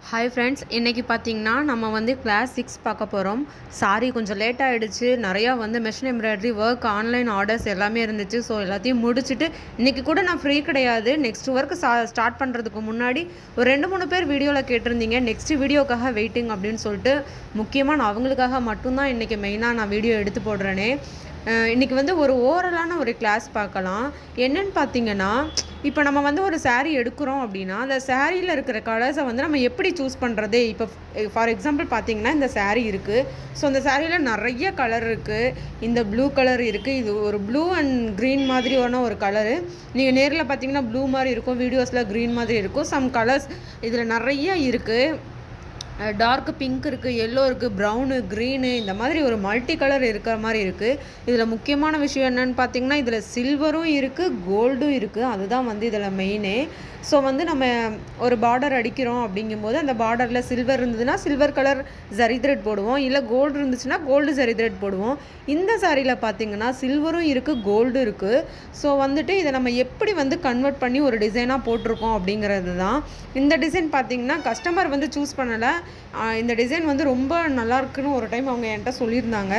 Hi friends, இன்றைக்கி பார்த்தீங்கன்னா நம்ம வந்து கிளாஸ் 6 பார்க்க போகிறோம். சாரி கொஞ்சம் லேட் ஆகிடுச்சு. நிறையா வந்து machine embroidery work, online orders எல்லாமே இருந்துச்சு. ஸோ எல்லாத்தையும் முடிச்சுட்டு இன்றைக்கி கூட நான் ஃப்ரீ கிடையாது. நெக்ஸ்ட் ஒர்க் ஸ்டார்ட் பண்ணுறதுக்கு முன்னாடி ஒரு 2-3 பேர் வீடியோவில் கேட்டிருந்தீங்க நெக்ஸ்ட் வீடியோக்காக வெயிட்டிங் அப்படின்னு சொல்லிட்டு. முக்கியமாக நான் அவங்களுக்காக மட்டும்தான் இன்றைக்கி மெயினாக நான் வீடியோ எடுத்து போடுறேனே. இன்றைக்கி வந்து ஒரு ஓவராலான ஒரு கிளாஸ் பார்க்கலாம். என்னென்னு பார்த்தீங்கன்னா, இப்போ நம்ம வந்து ஒரு சாரீ எடுக்கிறோம் அப்படின்னா அந்த சாரியில் இருக்கிற கலர்ஸை வந்து நம்ம எப்படி சூஸ் பண்ணுறது. இப்போ ஃபார் எக்ஸாம்பிள் பார்த்தீங்கன்னா இந்த சாரீ இருக்குது. ஸோ அந்த சாரியில் நிறைய கலர் இருக்குது. இந்த ப்ளூ கலர் இருக்குது. இது ஒரு ப்ளூ அண்ட் க்ரீன் மாதிரியான ஒரு கலரு. நீங்கள் நேரில் பார்த்தீங்கன்னா ப்ளூ மாதிரி இருக்கும், வீடியோஸில் க்ரீன் மாதிரி இருக்கும். சம் கலர்ஸ் இதில் நிறைய இருக்குது. டார்க் பிங்க் இருக்குது, எல்லோ இருக்குது, ப்ரௌனு, க்ரீனு, இந்த மாதிரி ஒரு மல்டி கலர் இருக்கிற மாதிரி இருக்குது. இதில் முக்கியமான விஷயம் என்னென்னு பார்த்தீங்கன்னா இதில் சில்வரும் இருக்குது, கோல்டும் இருக்குது. அதுதான் வந்து இதில் மெயினே. ஸோ வந்து நம்ம ஒரு பார்டர் அடிக்கிறோம் அப்படிங்கும்போது அந்த பார்டரில் சில்வர் இருந்ததுன்னா சில்வர் கலர் ஜரி த்ரெட் போடுவோம், இல்லை கோல்டு இருந்துச்சுன்னா கோல்டு ஜரி த்ரெட் போடுவோம். இந்த சாரியில் பார்த்தீங்கன்னா சில்வரும் இருக்குது, கோல்டும் இருக்குது. ஸோ வந்துட்டு இதை நம்ம எப்படி வந்து கன்வெர்ட் பண்ணி ஒரு டிசைனாக போட்டிருக்கோம் அப்படிங்கிறது தான். இந்த டிசைன் பார்த்தீங்கன்னா கஸ்டமர் வந்து சூஸ் பண்ணலை. இந்த டிசைன் வந்து ரொம்ப நல்லா இருக்குன்னு ஒரு டைம் அவங்க என்கிட்ட சொல்லியிருந்தாங்க.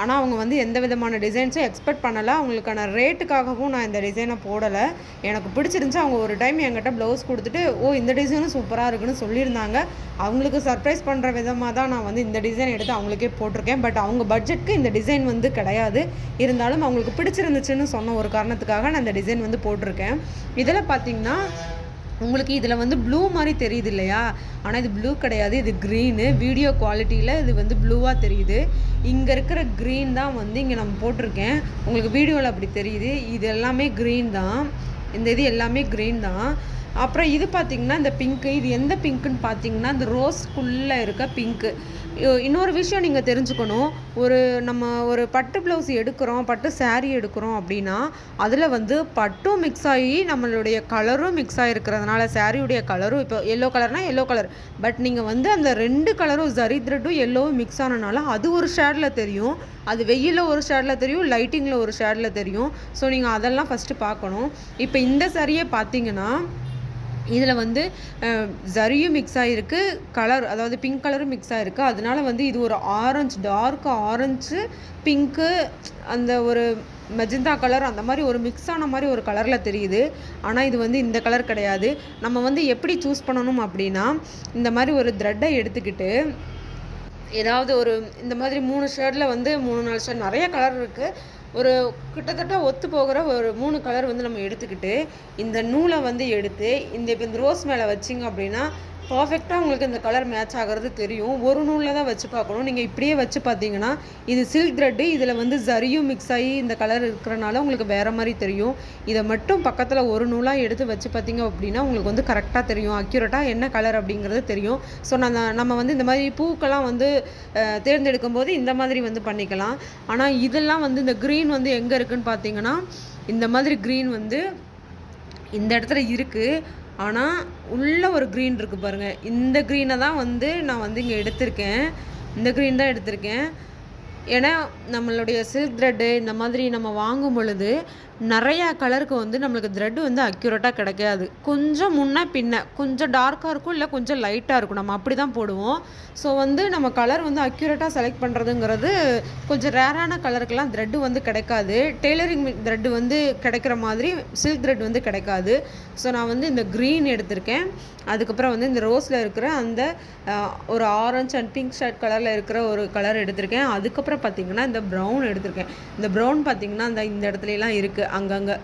ஆனால் அவங்க வந்து எந்த விதமான டிசைன்ஸும் எக்ஸ்பெக்ட் பண்ணலை. அவங்களுக்கான ரேட்டுக்காகவும் நான் இந்த டிசைனை போடலை. எனக்கு பிடிச்சிருந்துச்சு. அவங்க ஒரு டைம் என்கிட்ட ப்ளவுஸ் கொடுத்துட்டு இந்த டிசைனும் சூப்பராக இருக்குன்னு சொல்லியிருந்தாங்க. அவங்களுக்கு சர்ப்ரைஸ் பண்ணுற விதமாக தான் நான் வந்து இந்த டிசைன் எடுத்து அவங்களுக்கே போட்டிருக்கேன். பட் அவங்க பட்ஜெட்க்கு இந்த டிசைன் வந்து கிடையாது. இருந்தாலும் அவங்களுக்கு பிடிச்சிருந்துச்சுன்னு சொன்ன ஒரு காரணத்துக்காக நான் இந்த டிசைன் வந்து போட்டிருக்கேன். இதில் பார்த்தீங்கன்னா உங்களுக்கு இதில் வந்து ப்ளூ மாதிரி தெரியுது இல்லையா? ஆனால் இது ப்ளூ கிடையாது, இது க்ரீனு. வீடியோ குவாலிட்டியில் இது வந்து ப்ளூவாக தெரியுது. இங்கே இருக்கிற க்ரீன் தான் வந்து இங்கே நம்ம போட்டிருக்கேன். உங்களுக்கு வீடியோவில் அப்படி தெரியுது. இது எல்லாமே க்ரீன் தான். இந்த இது எல்லாமே க்ரீன் தான். அப்புறம் இது பார்த்திங்கன்னா இந்த பிங்க்கு, இது எந்த பிங்க்குன்னு பார்த்தீங்கன்னா இந்த ரோஸ்க்குள்ளே இருக்க பிங்க்கு. இன்னொரு விஷயம் நீங்கள் தெரிஞ்சுக்கணும். நம்ம ஒரு பட்டு ப்ளவுஸ் எடுக்கிறோம், பட்டு சாரீ எடுக்கிறோம் அப்படின்னா அதில் வந்து பட்டும் மிக்ஸ் ஆகி நம்மளுடைய கலரும் மிக்ஸ் ஆகிருக்கிறதுனால சாரியுடைய கலரும் இப்போ எல்லோ கலர்னால் எல்லோ கலர், பட் நீங்கள் வந்து அந்த 2 கலரும் ஜரி த்ரெட்டும் எல்லோவும் மிக்ஸ் ஆனனால அது ஒரு ஷேடில் தெரியும். அது வெயிலில் ஒரு ஷேடில் தெரியும், லைட்டிங்கில் ஒரு ஷேடில் தெரியும். ஸோ நீங்கள் அதெல்லாம் ஃபஸ்ட்டு பார்க்கணும். இப்போ இந்த சாரியை பார்த்தீங்கன்னா இதில் வந்து ஜரியும் மிக்ஸ் ஆகிருக்கு, கலர் அதாவது பிங்க் கலரும் மிக்ஸ் ஆகிருக்கு. அதனால வந்து இது ஒரு ஆரஞ்சு, டார்க் ஆரஞ்சு, பிங்க்கு, அந்த ஒரு மெஜந்தா கலர், அந்த மாதிரி ஒரு மிக்ஸ் ஆன மாதிரி ஒரு கலரில் தெரியுது. ஆனால் இது வந்து இந்த கலர் கிடையாது. நம்ம வந்து எப்படி சூஸ் பண்ணணும் அப்படின்னா இந்த மாதிரி ஒரு த்ரெட்டை எடுத்துக்கிட்டு ஏதாவது ஒரு இந்த மாதிரி 3 ஷேடில் வந்து 3-4 ஷேட் நிறைய கலர் இருக்குது. ஒரு கிட்டத்தட்ட ஒத்து போகிற ஒரு 3 கலர் வந்து நம்ம எடுத்துக்கிட்டு இந்த நூலை வந்து எடுத்து இப்போ இந்த ரோஸ் மேலே வச்சிங்க அப்படின்னா பர்ஃபெக்டாக உங்களுக்கு இந்த கலர் மேட்ச் ஆகிறது தெரியும். ஒரு நூலில் தான் வச்சு பார்க்கணும். நீங்கள் இப்படியே வச்சு பார்த்தீங்கன்னா இது சில்க் த்ரெட்டு, இதில் வந்து ஜரியும் மிக்ஸ் ஆகி இந்த கலர் இருக்கிறனால உங்களுக்கு வேறு மாதிரி தெரியும். இதை மட்டும் பக்கத்தில் ஒரு நூலாக எடுத்து வச்சு பார்த்தீங்க அப்படின்னா உங்களுக்கு வந்து கரெக்டாக தெரியும், அக்யூரேட்டாக என்ன கலர் அப்படிங்கிறது தெரியும். ஸோ நம்ம வந்து இந்த மாதிரி பூக்கெல்லாம் வந்து தேர்ந்தெடுக்கும் போது இந்த மாதிரி வந்து பண்ணிக்கலாம். ஆனால் இதெல்லாம் வந்து இந்த க்ரீன் வந்து எங்கே இருக்குதுன்னு பார்த்தீங்கன்னா இந்த மாதிரி க்ரீன் வந்து இந்த இடத்துல இருக்குது. ஆனால் உள்ள ஒரு க்ரீன் இருக்குது பாருங்கள். இந்த க்ரீனை தான் வந்து நான் வந்து இங்கே எடுத்திருக்கேன். இந்த க்ரீன் தான் எடுத்திருக்கேன். ஏன்னா நம்மளுடைய சில்க் த்ரெட்டு இந்த மாதிரி நம்ம வாங்கும் பொழுது நிறையா கலருக்கு வந்து நம்மளுக்கு த்ரெட்டு வந்து அக்யூரேட்டாக கிடைக்காது. கொஞ்சம் முன்ன பின்ன கொஞ்சம் டார்க்காக இருக்கும், இல்லை கொஞ்சம் லைட்டாக இருக்கும். நம்ம அப்படி தான் போடுவோம். ஸோ வந்து நம்ம கலர் வந்து அக்யூரேட்டாக செலக்ட் பண்ணுறதுங்கிறது கொஞ்சம் ரேரான கலருக்கெல்லாம் த்ரெட்டு வந்து கிடைக்காது. டெய்லரிங் த்ரெட்டு வந்து கிடைக்கிற மாதிரி சில்க் த்ரெட் வந்து கிடைக்காது. ஸோ நான் வந்து இந்த க்ரீன் எடுத்திருக்கேன். அதுக்கப்புறம் வந்து இந்த ரோஸில் இருக்கிற அந்த ஒரு ஆரஞ்சு அண்ட் பிங்க் ஷேட் கலரில் இருக்கிற ஒரு கலர் எடுத்திருக்கேன். அதுக்கப்புறம் பார்த்திங்கன்னா இந்த ப்ரௌன் எடுத்திருக்கேன். இந்த ப்ரௌன் பார்த்திங்கன்னா இந்த இடத்துலலாம் இருக்குது அங்கங்கே.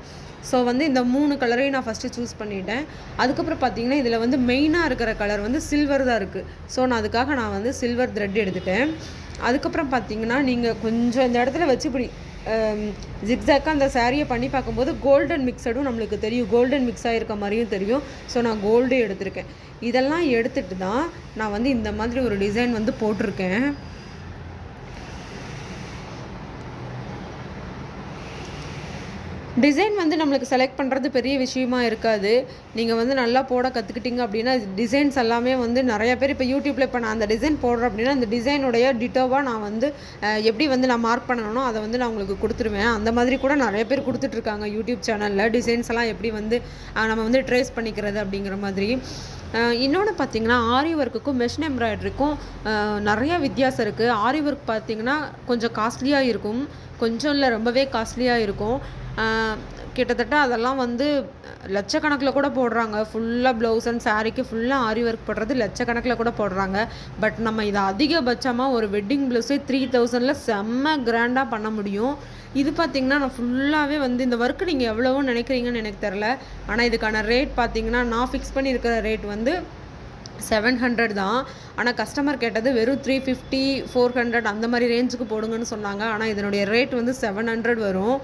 ஸோ வந்து இந்த 3 கலரையும் நான் ஃபஸ்ட்டு சூஸ் பண்ணிட்டேன். அதுக்கப்புறம் பார்த்திங்கன்னா இதில் வந்து மெயினாக இருக்கிற கலர் வந்து சில்வர் தான் இருக்குது. ஸோ அதுக்காக நான் வந்து சில்வர் த்ரெட் எடுத்துட்டேன். அதுக்கப்புறம் பார்த்திங்கன்னா நீங்கள் கொஞ்சம் இந்த இடத்துல வச்சு இப்படி ஜிக்ஸாக்காக அந்த சாரியை பண்ணி பார்க்கும்போது கோல்டன் மிக்சடும் நம்மளுக்கு தெரியும், கோல்டன் மிக்ஸ் ஆகிருக்க மாதிரியும் தெரியும். ஸோ நான் கோல்டு எடுத்திருக்கேன். இதெல்லாம் எடுத்துகிட்டு தான் நான் வந்து இந்த மாதிரி ஒரு டிசைன் வந்து போட்டிருக்கேன். டிசைன் வந்து நம்மளுக்கு செலக்ட் பண்ணுறது பெரிய விஷயமா இருக்காது. நீங்கள் வந்து நல்லா போட கற்றுக்கிட்டீங்க அப்படின்னா டிசைன்ஸ் எல்லாமே வந்து நிறைய பேர் இப்போ யூடியூப்பில் இப்போ நான் அந்த டிசைன் போடுறேன் அப்படின்னா அந்த டிசைனுடைய டிட்டோவாக நான் வந்து எப்படி வந்து நான் மார்க் பண்ணணும் அதை வந்து நான் உங்களுக்கு கொடுத்துருவேன். அந்த மாதிரி கூட நிறைய பேர் கொடுத்துட்ருக்காங்க யூடியூப் சேனலில் டிசைன்ஸ் எல்லாம் எப்படி வந்து நம்ம வந்து ட்ரேஸ் பண்ணிக்கிறது அப்படிங்கிற மாதிரி. இன்னொன்று பார்த்தீங்கன்னா ஆரி ஒர்க்குக்கும் மெஷின் எம்ப்ராய்டரிக்கும் நிறையா வித்தியாசம் இருக்குது. ஆரி ஒர்க் பார்த்தீங்கன்னா கொஞ்சம் காஸ்ட்லியாக இருக்கும், கொஞ்சம் இல்லை ரொம்பவே காஸ்ட்லியாக இருக்கும். கிட்டத்தட்ட அதெல்லாம் வந்து லட்சக்கணக்கில் கூட போடுறாங்க. ஃபுல்லாக ப்ளவுஸ் அண்ட் சாரீக்கு ஃபுல்லாக ஆரி ஒர்க் போடுறது லட்சக்கணக்கில் கூட போடுறாங்க. பட் நம்ம இதை அதிகபட்சமாக ஒரு வெட்டிங் ப்ளவுஸே 3000 செம்ம கிராண்டாக பண்ண முடியும். இது பார்த்திங்கன்னா நான் ஃபுல்லாகவே வந்து இந்த ஒர்க்கு நீங்கள் எவ்வளோன்னு நினைக்கிறீங்கன்னு எனக்கு தெரில. ஆனால் இதுக்கான ரேட் பார்த்திங்கன்னா நான் ஃபிக்ஸ் பண்ணியிருக்கிற ரேட் வந்து 700 தான். ஆனால் கஸ்டமர் கேட்டது வெறும் 350 400 அந்த மாதிரி ரேஞ்சுக்கு போடுங்கன்னு சொன்னாங்க. ஆனால் இதனுடைய ரேட் வந்து 700 வரும்.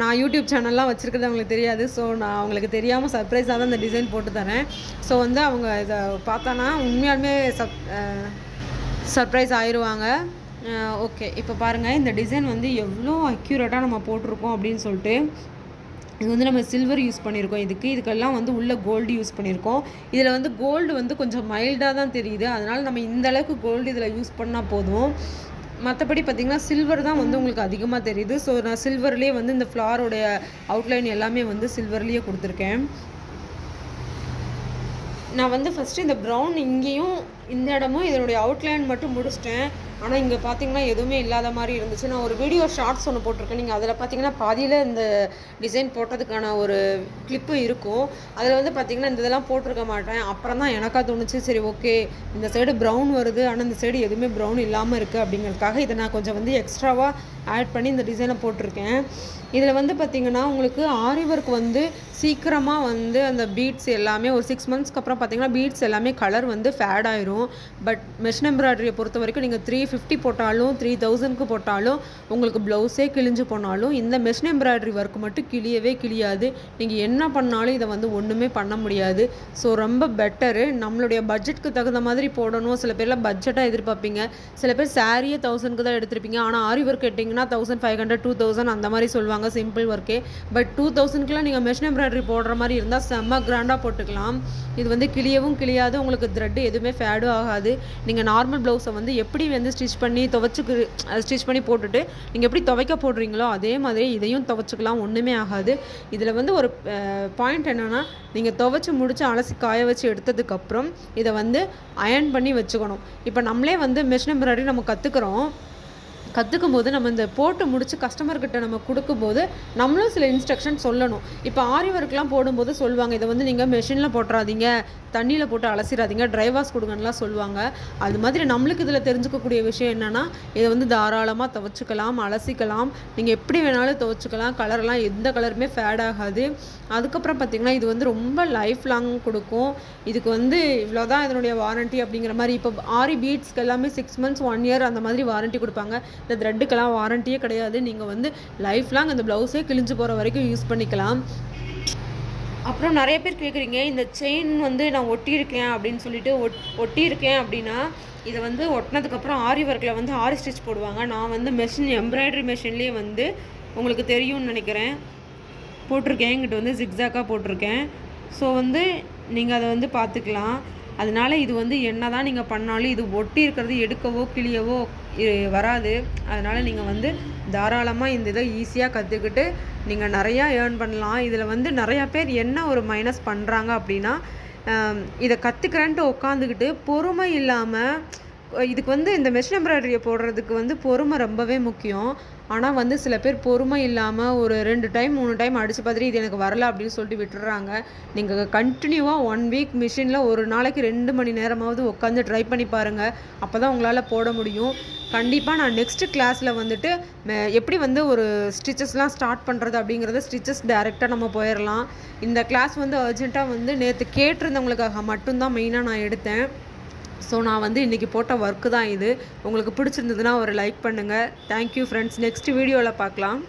நான் யூடியூப் சேனல்லாம் வச்சுருக்கிறது அவங்களுக்கு தெரியாது. ஸோ நான் அவங்களுக்கு தெரியாமல் சர்ப்ரைஸாக தான் இந்த டிசைன் போட்டு தரேன். ஸோ வந்து அவங்க இதை பார்த்தானா உண்மையாலுமே சர்ப்ரைஸ் ஆயிடுவாங்க. ஓகே, இப்போ பாருங்கள் இந்த டிசைன் வந்து எவ்வளோ அக்யூரேட்டாக நம்ம போட்டிருக்கோம் அப்படின்னு சொல்லிட்டு. இது வந்து நம்ம சில்வர் யூஸ் பண்ணியிருக்கோம். இதுக்கெல்லாம் வந்து உள்ள கோல்டு யூஸ் பண்ணியிருக்கோம். இதில் வந்து கோல்டு வந்து கொஞ்சம் மைல்டாக தான் தெரியுது. அதனால் நம்ம இந்த அளவுக்கு கோல்டு இதில் யூஸ் பண்ணால் போதும். மற்றபடி பார்த்திங்கன்னா சில்வர் தான் வந்து உங்களுக்கு அதிகமாக தெரியுது. ஸோ நான் சில்வர்லேயே வந்து இந்த ஃப்ளாரோடைய அவுட்லைன் எல்லாமே வந்து சில்வர்லேயே கொடுத்துருக்கேன். நான் வந்து ஃபஸ்ட்டு இந்த ப்ரௌன் இங்கேயும் இந்த இடமும் இதனுடைய அவுட்லைன் மட்டும் முடிச்சிட்டேன். ஆனால் இங்கே பார்த்தீங்கன்னா எதுவுமே இல்லாத மாதிரி இருந்துச்சு. நான் ஒரு வீடியோ ஷார்ட்ஸ் ஒன்று போட்டிருக்கேன். நீங்கள் அதில் பார்த்தீங்கன்னா பாதியில் இந்த டிசைன் போட்டதுக்கான ஒரு கிளிப்பு இருக்கும். அதில் வந்து பார்த்திங்கன்னா இந்த இதெல்லாம் போட்டிருக்க மாட்டேன். அப்புறம் தான் எனக்காக தோணுச்சு, சரி ஓகே இந்த சைடு ப்ரௌன் வருது ஆனால் இந்த சைடு எதுவுமே ப்ரௌன் இல்லாமல் இருக்குது அப்படிங்கிறதுக்காக இதை நான் கொஞ்சம் வந்து எக்ஸ்ட்ராவாக ஆட் பண்ணி இந்த டிசைனை போட்டிருக்கேன். இதில் வந்து பார்த்திங்கன்னா உங்களுக்கு ஆரி ஒர்க் வந்து சீக்கிரமாக வந்து அந்த பீட்ஸ் எல்லாமே ஒரு 6 monthsக்கு அப்புறம் பார்த்திங்கன்னா பீட்ஸ் எல்லாமே கலர் வந்து ஃபேட் ஆயிரும். பட் மெஷின் எம்ப்ராய்டரியை பொறுத்த வரைக்கும் நீங்கள் 350 போட்டாலும் 3000க்கு போட்டாலும் உங்களுக்கு ப்ளவுஸே கிழிஞ்சு போனாலும் இந்த மெஷின் எம்ப்ராய்டரி ஒர்க் மட்டும் கிழியவே கிழியாது. நீங்கள் என்ன பண்ணாலும் இதை வந்து ஒன்றுமே பண்ண முடியாது. ஸோ ரொம்ப பெட்டரு. நம்மளுடைய பட்ஜெட்டுக்கு தகுந்த மாதிரி போடணும். சில பேர்லாம் பட்ஜெட்டாக எதிர்பார்ப்பீங்க, சில பேர் சாரியே 1000க்கு தான் எடுத்திருப்பீங்க. ஆனால் ஆரி ஒர்க் கேட்டிங்கன்னா 1500 2000 அந்த மாதிரி சொல்லுவாங்க சிம்பிள் ஒர்க்கே. பட் 2000க்குலாம் நீங்கள் மெஷின் எம்ப்ராய்டரி போடுற மாதிரி இருந்தால் செம்ம கிராண்டாக போட்டுக்கலாம். இது வந்து கிளியவும் கிளியாது, உங்களுக்கு த்ரெட்டு எதுவுமே ஃபேடும் ஆகாது. நீங்கள் நார்மல் ப்ளவுஸை வந்து எப்படி வந்து ஸ்டிச் பண்ணி ஸ்டிச் பண்ணி போட்டுட்டு நீங்கள் எப்படி துவைக்க போடுறீங்களோ அதே மாதிரி இதையும் துவைச்சிக்கலாம், ஒன்றுமே ஆகாது. இதில் வந்து ஒரு பாயிண்ட் என்னென்னா நீங்கள் துவைச்சி முடித்து அலசி காய வச்சு எடுத்ததுக்கப்புறம் இதை வந்து அயர்ன் பண்ணி வச்சுக்கணும். இப்போ நம்மளே வந்து மெஷின் எம்ப்ராய்டரி நம்ம கற்றுக்கும் போது நம்ம இந்த போட்டு முடிச்சு கஸ்டமர்கிட்ட நம்ம கொடுக்கும்போது நம்மளும் சில இன்ஸ்ட்ரக்ஷன் சொல்லணும். இப்போ ஆரி ஒர்க்லாம் போடும்போது சொல்லுவாங்க, இதை வந்து நீங்கள் மெஷினில் போட்டுறாதீங்க, தண்ணியில் போட்டு அலசிடாதீங்க, ட்ரை வாஷ் கொடுங்கன்னெலாம் சொல்லுவாங்க. அது மாதிரி நம்மளுக்கு இதில் தெரிஞ்சுக்கக்கூடிய விஷயம் என்னென்னா இதை வந்து தாராளமாக துவைச்சிக்கலாம், அலசிக்கலாம், நீங்கள் எப்படி வேணாலும் துவைச்சிக்கலாம். கலர்லாம் எந்த கலருமே ஃபேட் ஆகாது. அதுக்கப்புறம் பார்த்திங்கன்னா இது வந்து ரொம்ப லைஃப் லாங் கொடுக்கும். இதுக்கு வந்து இவ்வளோதான் இதனுடைய வாரண்ட்டி அப்படிங்கிற மாதிரி. இப்போ ஆரி பீட்ஸ்க்கு எல்லாமே 6 months 1 year அந்த மாதிரி வாரண்ட்டி கொடுப்பாங்க. இந்த த்ரெட்டுக்கெல்லாம் வாரண்ட்டியே கிடையாது. நீங்கள் வந்து லைஃப் லாங் அந்த ப்ளவுஸே கிழிஞ்சு போகிற வரைக்கும் யூஸ் பண்ணிக்கலாம். அப்புறம் நிறைய பேர் கேட்குறீங்க, இந்த செயின் வந்து நான் ஒட்டியிருக்கேன் அப்படின்னு சொல்லிட்டு ஒட்டியிருக்கேன் அப்படின்னா இதை வந்து ஒட்டினதுக்கப்புறம் ஆரி ஒர்க்கில் வந்து ஆரி ஸ்டிச் போடுவாங்க. நான் வந்து எம்ப்ராய்டரி மெஷின்லேயே வந்து உங்களுக்கு தெரியும்னு நினைக்கிறேன் போட்டிருக்கேன். இங்கிட்ட வந்து ஜிக்ஸாக்காக போட்டிருக்கேன். ஸோ வந்து நீங்கள் அதை வந்து பார்த்துக்கலாம். அதனால இது வந்து என்ன தான் நீங்கள் பண்ணாலும் இது ஒட்டி இருக்கிறது எடுக்கவோ கிளியவோ வராது. அதனால் நீங்கள் வந்து தாராளமாக இந்த இதை ஈஸியாக கற்றுக்கிட்டு நீங்கள் நிறையா ஏர்ன் பண்ணலாம். இதில் வந்து நிறையா பேர் என்ன ஒரு மைனஸ் பண்ணுறாங்க அப்படின்னா இதை கற்றுக்கிறேன்ட்டு உட்காந்துக்கிட்டு பொறுமை இல்லாமல், இதுக்கு வந்து இந்த மெஷின் எம்ப்ராய்டரியை போடுறதுக்கு வந்து பொறுமை ரொம்பவே முக்கியம். ஆனால் வந்து சில பேர் பொறுமை இல்லாமல் ஒரு 2 டைம் 3 டைம் அடித்து பார்த்துட்டு இது எனக்கு வரல அப்படின்னு சொல்லிட்டு விட்டுறாங்க. நீங்கள் கண்டினியூவாக 1 வீக் மிஷினில் ஒரு நாளைக்கு 2 மணி நேரமாவது உட்காந்து ட்ரை பண்ணி பாருங்கள். அப்போ தான் உங்களால் போட முடியும். கண்டிப்பாக நான் நெக்ஸ்ட்டு கிளாஸில் வந்துட்டு எப்படி வந்து ஒரு ஸ்டிச்சஸ்லாம் ஸ்டார்ட் பண்ணுறது அப்படிங்கிறத ஸ்டிச்சஸ் டைரெக்டாக நம்ம போயிடலாம். இந்த கிளாஸ் வந்து அர்ஜென்ட்டாக வந்து நேற்று கேட்டிருந்தவங்களுக்காக மட்டும்தான் மெயினாக நான் எடுத்தேன். ஸோ நான் வந்து இன்றைக்கி போட்ட ஒர்க்கு தான் இது. உங்களுக்கு பிடிச்சிருந்ததுன்னா ஒரு லைக் பண்ணுங்கள். Thank you friends. நெக்ஸ்ட் வீடியோவில் பார்க்கலாம்.